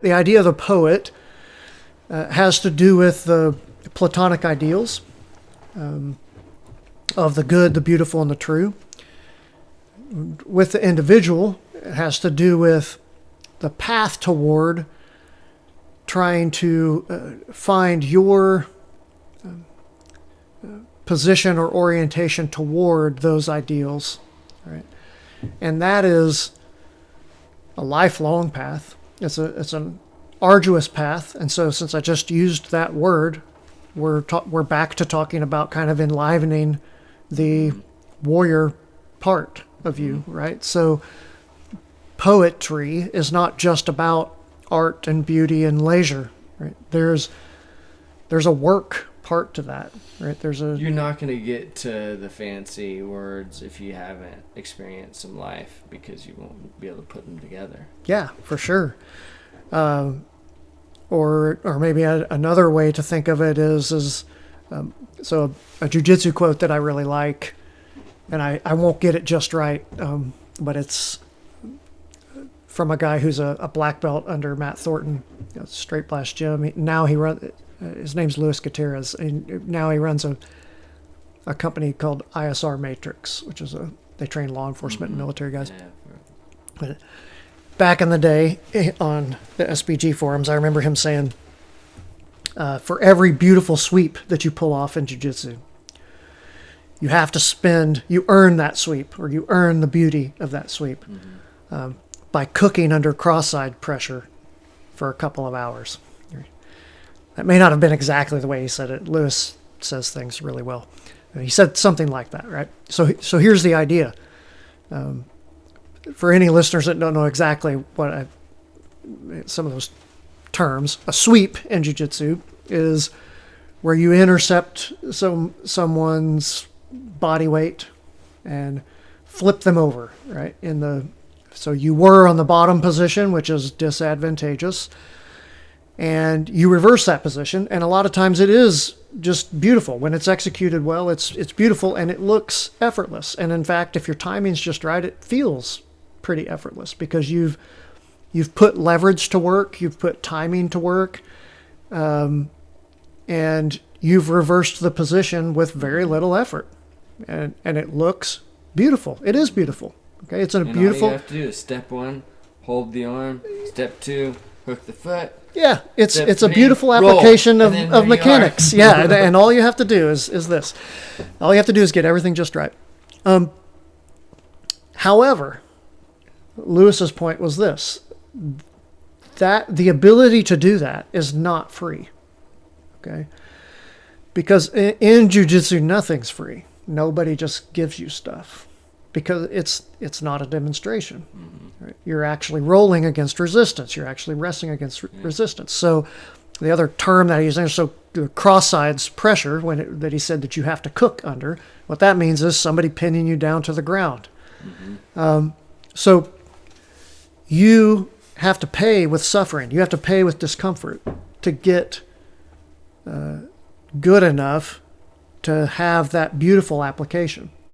The idea of the poet has to do with the Platonic ideals of the good, the beautiful, and the true. With the individual, it has to do with the path toward trying to find your position or orientation toward those ideals, right? And that is a lifelong path. It's an arduous path, and so since I just used that word, we're back to talking about kind of enlivening the warrior part of you, right? So poetry is not just about art and beauty and leisure, right? There's a work part to that, right? You're not going to get to the fancy words if you haven't experienced some life, because you won't be able to put them together. Yeah, for sure. Or maybe another way to think of it is so a jiu-jitsu quote that I really like, and I won't get it just right, but it's from a guy who's a black belt under Matt Thornton, Straight Blast Gym. His name's Luis Gutierrez, and now he runs a company called ISR Matrix, which is they train law enforcement and military guys. Yeah. But back in the day on the SBG forums, I remember him saying, for every beautiful sweep that you pull off in jiu-jitsu, you have to you earn that sweep, or you earn the beauty of that sweep by cooking under cross-side pressure for a couple of hours. That may not have been exactly the way he said it. Lewis says things really well. He said something like that, right? So here's the idea. For any listeners that don't know exactly some of those terms, a sweep in jiu-jitsu is where you intercept someone's body weight and flip them over, right? So you were on the bottom position, which is disadvantageous, and you reverse that position, and a lot of times it is just beautiful. When it's executed well, it's beautiful, and it looks effortless. And in fact, if your timing's just right, it feels pretty effortless, because you've put leverage to work, you've put timing to work, and you've reversed the position with very little effort, and it looks beautiful. It is beautiful. Okay, it's beautiful. All you have to do is step 1, hold the arm. Step 2, hook the foot. Yeah, it's a beautiful application of mechanics. Yeah, and all you have to do is this. All you have to do is get everything just right. However, Lewis's point was this: that the ability to do that is not free. Okay, because in jiu-jitsu, nothing's free. Nobody just gives you stuff, because it's not a demonstration. Right? You're actually rolling against resistance. You're actually wrestling against resistance. So the other term that he's using, so cross-sides pressure, that he said that you have to cook under, what that means is somebody pinning you down to the ground. So you have to pay with suffering. You have to pay with discomfort to get good enough to have that beautiful application.